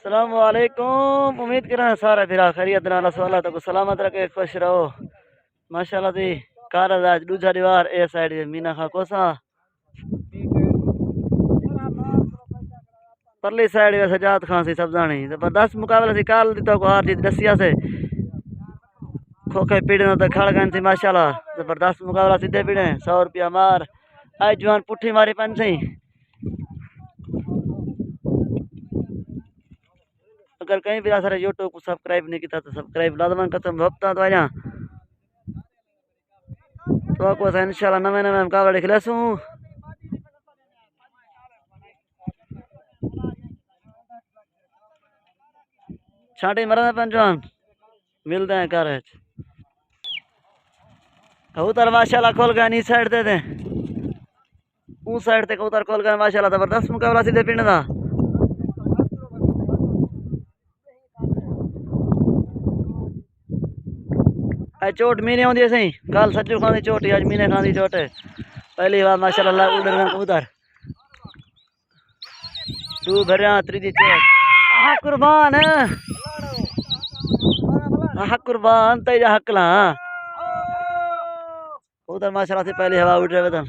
अस्सलामुअलैकुम। उम्मीद कर सारा फिरा खैरियत नाल अल्लाह तक सलामत रखे, खुश रहो। माशाल्लाह दी कारज आज दूजा दीवार ए साइड मीना खा कोसा परली साइड में सजाद खां सी सब्जानी जबरदस्त मुकाबला सी। काल दी तो हार जीत दसिया से खोखे पीड़े तो खड़ गए थी। माशाल्लाह जबरदस्त मुकाबला सीधे पीड़े 100 रुपया मार। आज जवान पुठी मारी पन सही। अगर कहीं भी सारे यूट्यूब को सब्सक्राइब नहीं किया तो सब्सक्राइब लाजमन खत्म वक्त तो आजा तो आपको इंशाल्लाह नवे नवे मुकाबले खिलासूं। छाटी मरना पंजवान मिलते हैं घर कबूतर माशाल्लाह खोल गए नी साइड दे उस साइड ते कबूतर खोल गए। माशाल्लाह जबरदस्त मुकाबला सीधे पिंड का। चोट मीने आँदी सही कल सज्जू खान की चोट अज मीने खान की चोट पहली बार माशाल्लाह उड़ कबूतर तू भरिया त्रीजी चोट कुर्बान कुर्बान तेजा हकला कबूतर माशाल्लाह से पहली हवा उड़ रहे वतन।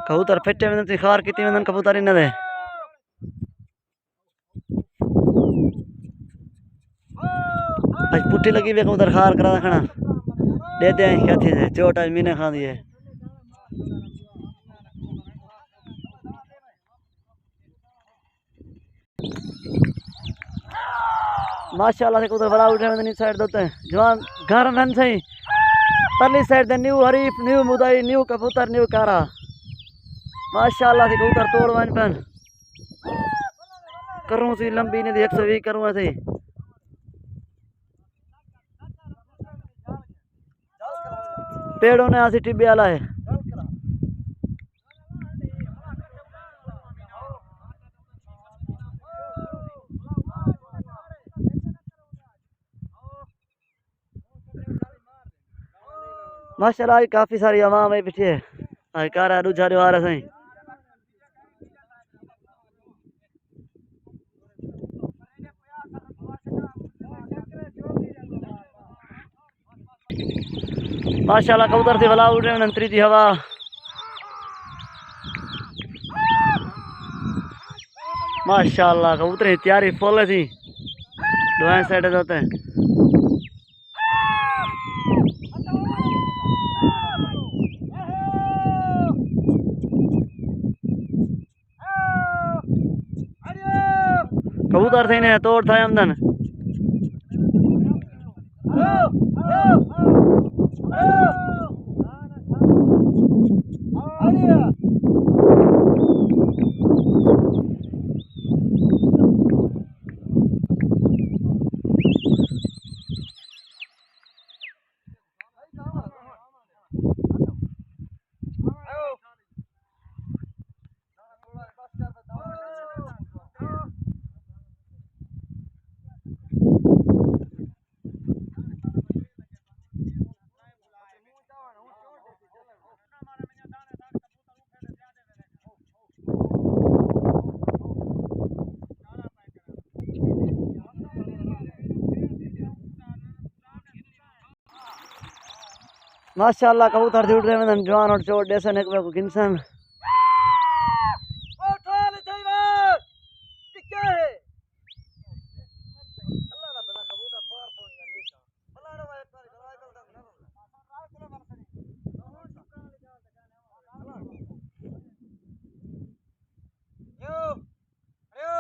कबूतर फिटे में खार की कबूतर इन दे आज पुट्ठी लगी वे कबूतर खार करा रखना देते हैं क्या थी चोट आज मीने खा दी है। माशाल्लाह से कबूतर बड़ा उठे नी साइड दोते जवान घर में सही परली साइड दे न्यू हरीफ न्यू मुदाई न्यू कबूतर न्यू कारा माशाल्लाह से कबूतर तोड़ वन पन करूँ सी लंबी नहीं 120 करूँ सही। पेड़ों ने आसी टिब्बे वाला है माशाल्लाह। काफी सारी आवाम है पीछे आज कारा दूजा दीवार सही। माशाल्लाह कबूतर से भला उड़ रहे हैं त्रीजी हवा माशाल्लाह कबूतर की तैयारी फुल थी दोनों साइड होते हैं। कबूतर थे ने तोड़ था आमदन माशाल्लाह कबूतर से उड़ रहे हैं जवान और चोट जैसे को किंसन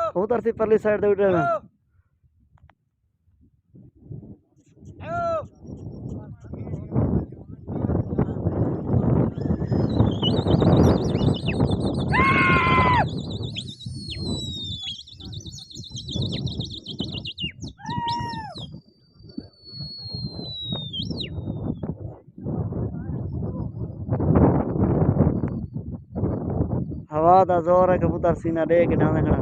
कबूतर से परली साइड से उड़ रहे हैं। हवा का जोर है कबूतर सीना दे के डांदा खड़ा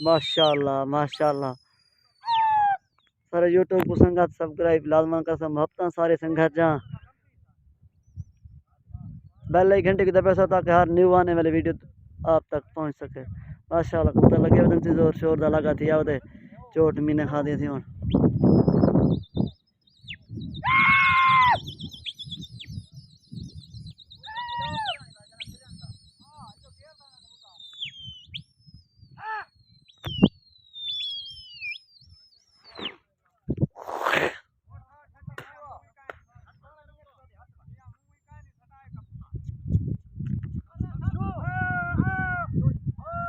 माशाल्लाह माशाल्लाह। सारे यूट्यूब को संगत सब्सक्राइब लाजमान का सब हफ्ता सारे संगत जा बेल आई घंटे की दबा ताकि हर न्यू आने वाली वीडियो आप तक पहुंच सके। माशाल्लाह कबूतर लगे वदन से जोर शोर दा लगा थी आवदे चोट मीने खा दी थी हुन।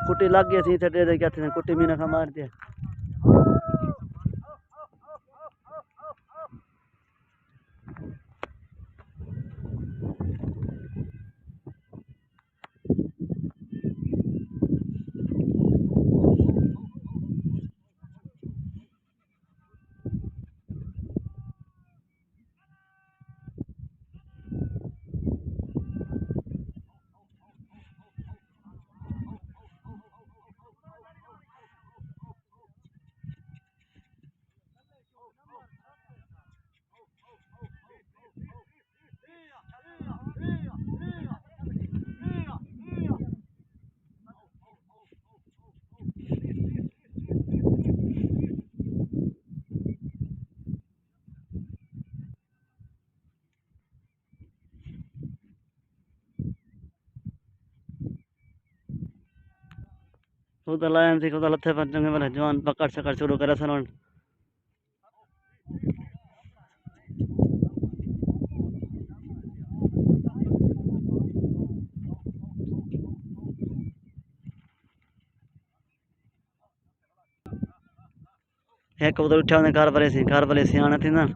कुट्टी लग गई थी छड़े दे क्या थे कुट्टी मीना खा मार दिया। खुदा लायन थी खुदा लथे पर चंगे वाले जवान पकड़ सकड़ शुरू करे सन। एक कबूतर उठा ने घर वाले सियाने थी ना।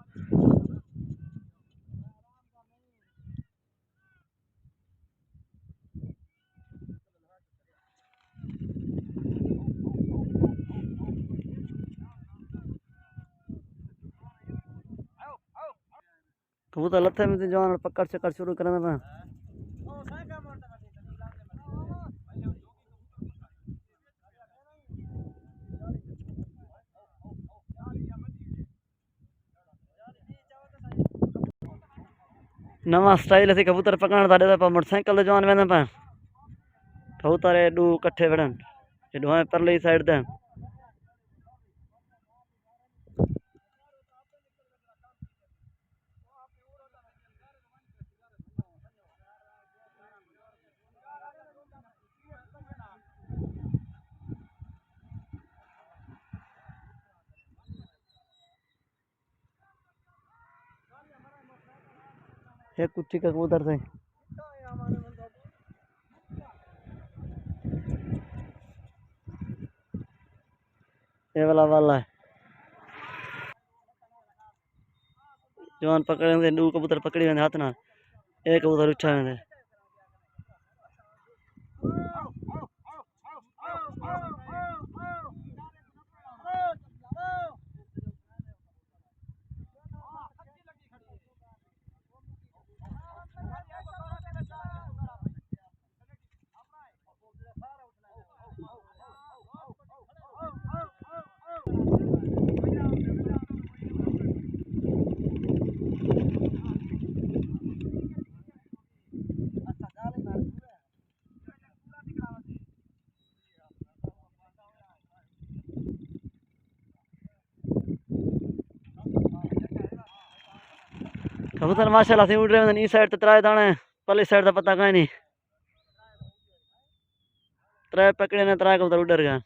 कबूतर लथे में जवान पकड़ सकड़ शुरू करे ना। नवा स्टाइल असी कबूतर पकड़न दा दे पर मोटरसाइकिल ते जवान वेंदा पा कबूतर एडू कट्ठे वड़न एडू है परली साइड ते। एक कुट्टी का कबूतर थे ये वाला है जवान पकड़े दू कबूतर पकड़ी वेंदे हाथ नाल एक कबूतर उठा वेंदे। कबूतर माशाल्लाह से उड़ रहे हैं। इस साइड तो त्राए दाने पल्ली साइड का पता कहीं नहीं त्राए पकड़े ने त्राए कबूतर उड़ गया।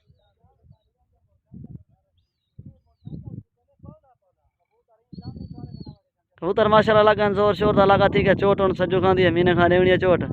कबूतर माशाल्लाह लगन जोर शोर दा लगा ठीक है चोट उन सज्जू खांदी है मीने खा देवनी है चोट।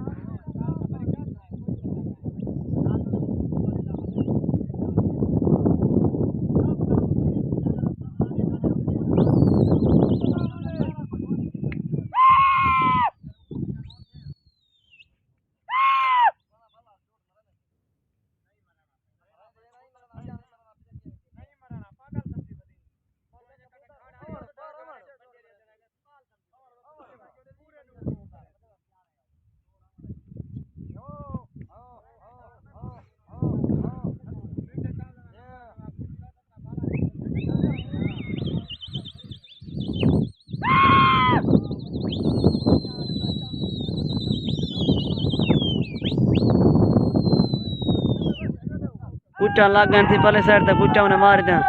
कुचा लग गए थी पहले साइड तक कुचा उन्हें मार दिया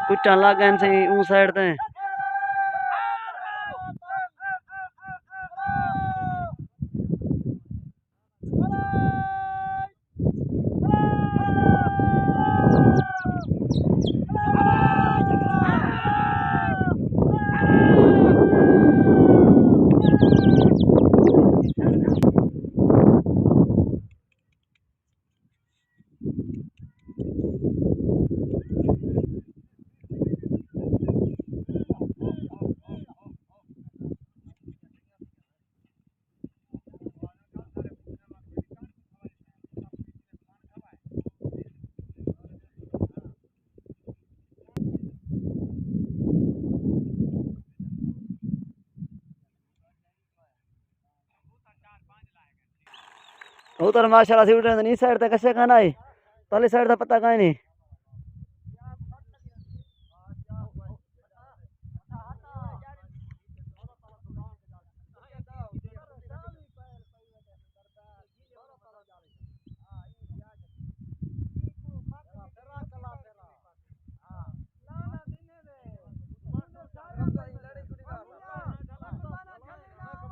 कुचा लग गए थे ऊ साइड ते उधर माशाल्लाह से उठ रहे थे इस साइड तक कैसे खाना है पहले साइड का पता कहीं नहीं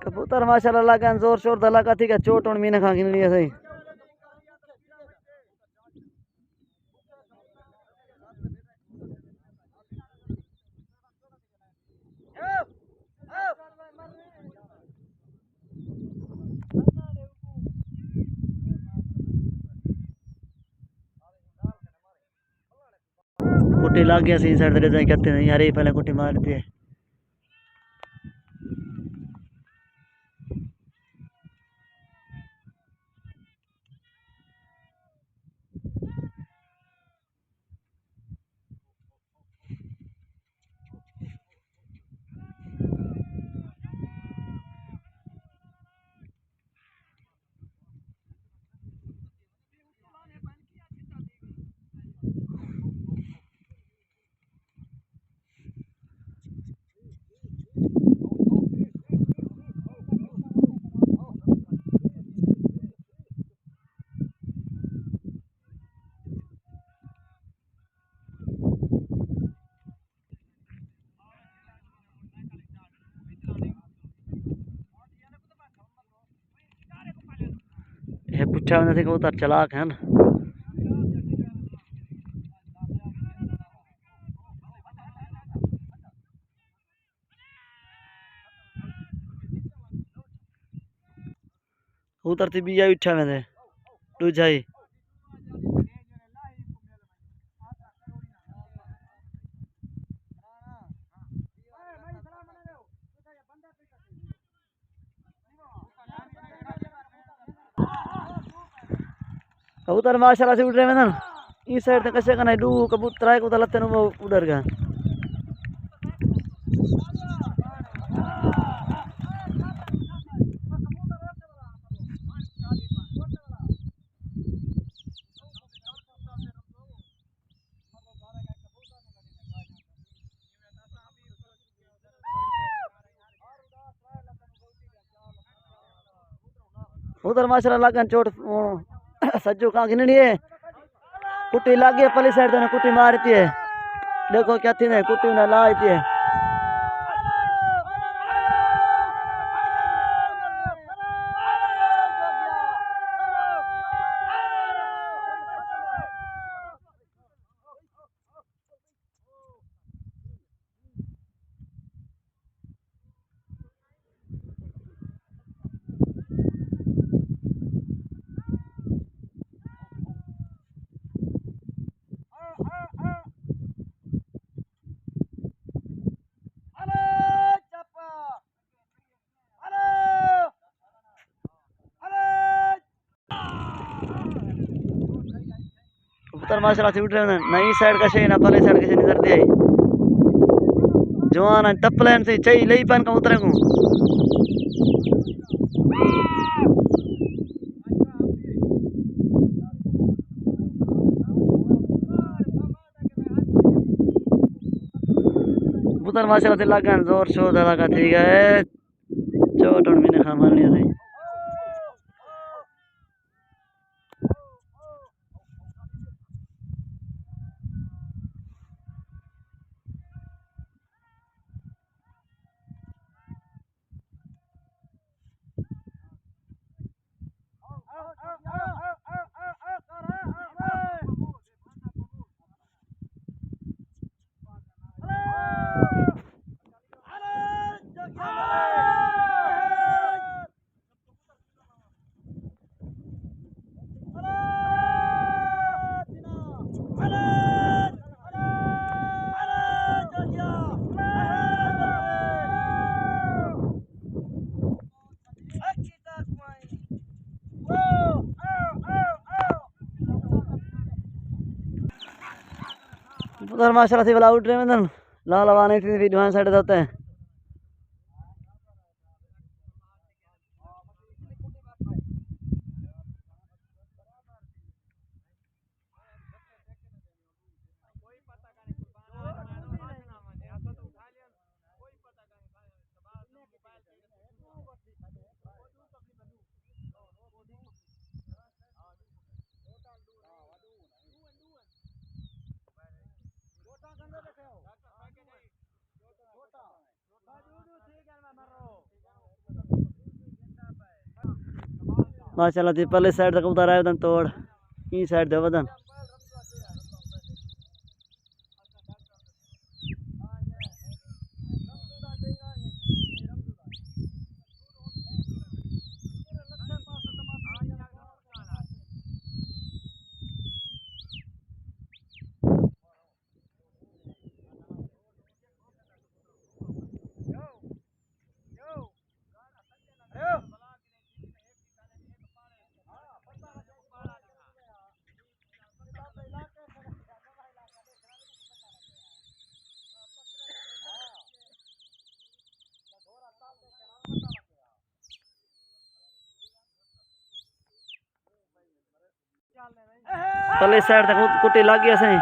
कबूतर माशाल्लाह लगा जोर शोर दा लगा थी चोट उन मीने खा गिननी है सही कुट्टी लग गया सी साइड दे जाई कहते हैं यार ये पहले कुट्टी मार दी है ये पूछा मैंने कबूतर चलाक है ना कबूतर थी बिया उठा मैंने दूजाई कबूतर माशाल्लाह से उड़ रहे हैं ना इस साइड तक कैसे करना है दू कबूतर आए कबूतर लत्ते वो उधर गया उधर माशाल्लाह लगा चोट सज्जू कहाँ गिननी है कुट्टी लग गई पली साइड ने कुट्टी मारती है देखो क्या थी ने कुट्टी ने लाती है कबूतर माशाल्लाह से उड़ रहे हैं नई साइड का शे ना पहले साइड के नजर दे जवान टपलन से चई लई पान कबूतर को कबूतर माशाल्लाह से लगा जोर शोर लगा ठीक है। चोट हुण मैंने खा मारनी सी। उधर माशाल्लाह से वाला आउट रे में ला लवाने थी वीडियो साइड होते हैं। माशाल्लाह थी पहले साइड तक उतार आए वदन तोड़ ई साइड दे वदन पहले साइड तक कुट्टी लग गया सही।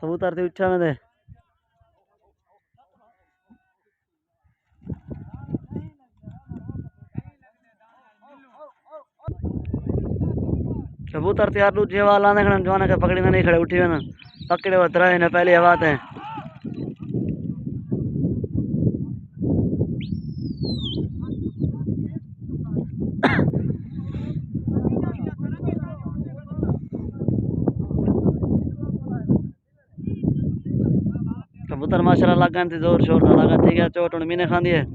कबूतर थी उच्छा में दे कबूतर तैयार दूसरी हवा लाने खड़े जवाना के पकड़ी नहीं खड़े उठी हुए ना पकड़े हुए तरह ने पहली हवा थे। कबूतर माशाल्लाह लगन थी जोर शोर था लगा ठीक है चोट हुण मैंने खांदी है।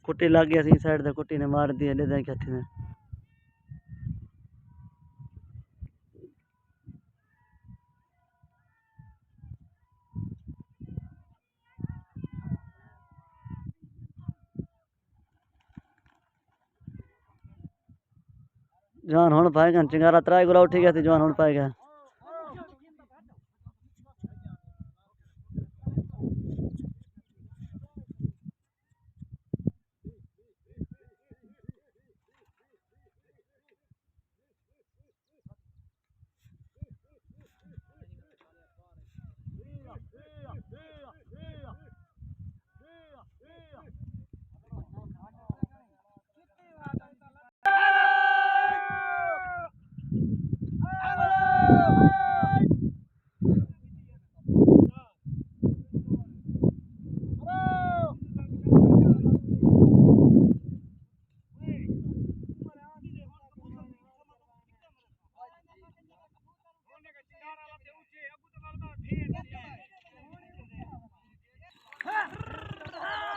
कुट्टी लग गया सी साइड से कुट्टी ने मार दी ले जाके हाथी ने। जवान हुण पाएगा चिंगारा त्राई गुरा उठी गया थी जवान हुण पाएगा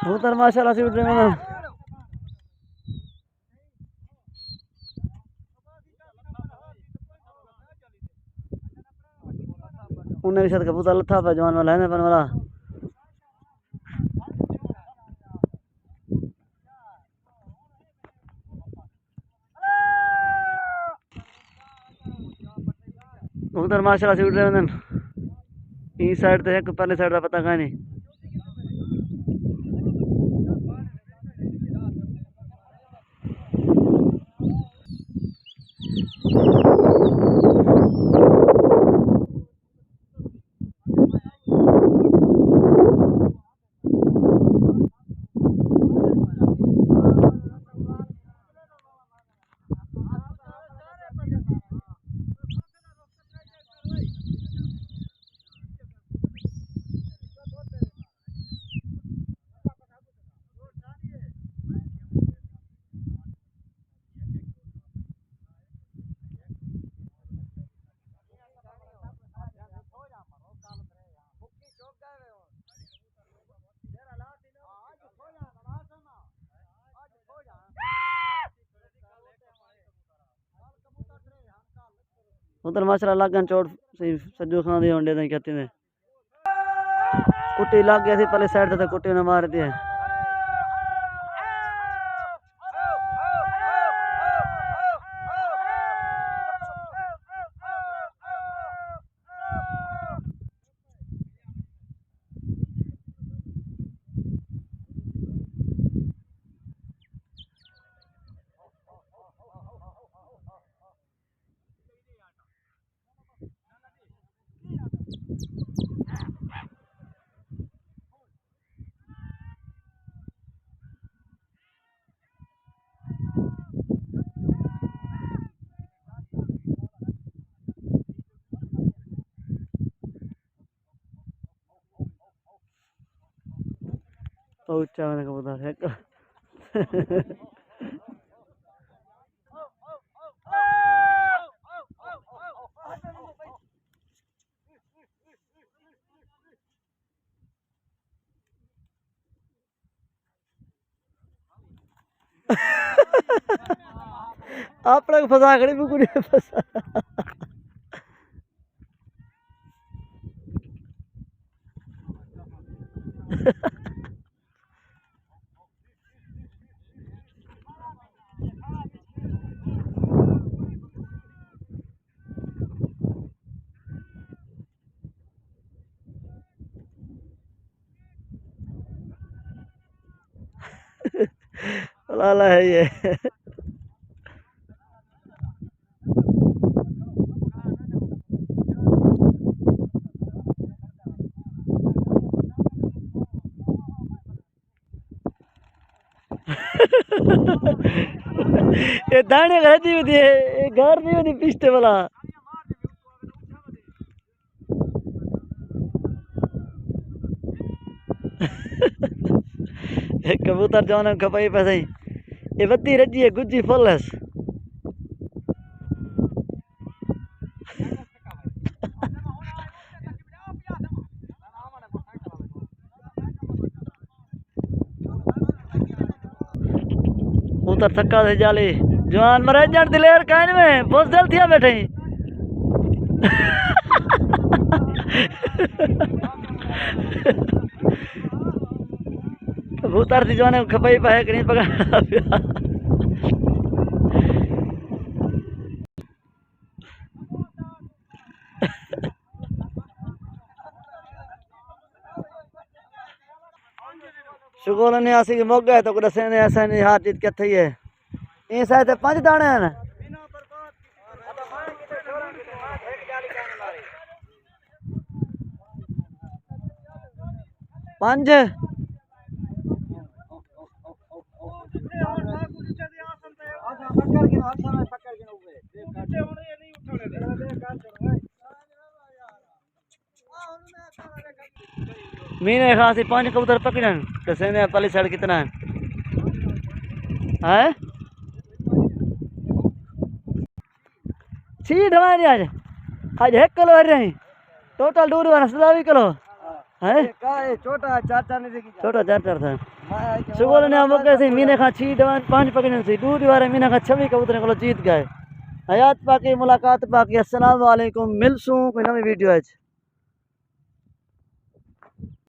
कबूतर माशाल्लाह से उड़ रहे हैं उन्हें के साथ कबूतर लथा पे जवान वाला है ना पन वाला कबूतर माशाल्लाह से उड़ रहे हैं इस साइड तो है पहले साइड का पता कहीं नहीं उधर माशाल्लाह लागन चोट से सज्जो खान दी होंडे नहीं कहते ने कुट्टी लग गया थी पहले साइड से कुट्टी ने मार दिया ऊंचा मैंने कबूतर है आप लोग फंसा खड़ी बिल्कुल फंसा लाला है ये ये दाने घर दी होती है घर नहीं होती पिछते वाला कबूतर जाने खपाई पैसे ये बत्ती रजी है गुज्जी फुलस उतर थका से जाली जवान मरे जन दिलेर कान में बहुत जल्द थिया बैठे कबूतर थी जवान खपाई पाए कि नहीं पकड़ा शुगोल ने आसी के मोग गए तो दसे ने ऐसा नहीं हार जीत किथे है ये शायद 5 दाने हैं 5 मीने खासी 5 कबूतर पकड़न दसे ने पहली साइड कितना है छी ढवाई आज आज 1 किलो आ रहे टोटल दूर वाला 7 किलो है छोटा 4 था सुबह ने हम कैसे मीने खा 6 ढवाई 5 पकड़न से दूर वाले मीने खा 26 कबूतर को जीत गए हयात पाकी मुलाकात पाकी अस्सलाम वालेकुम मिलसूं कोई नवी वीडियो है।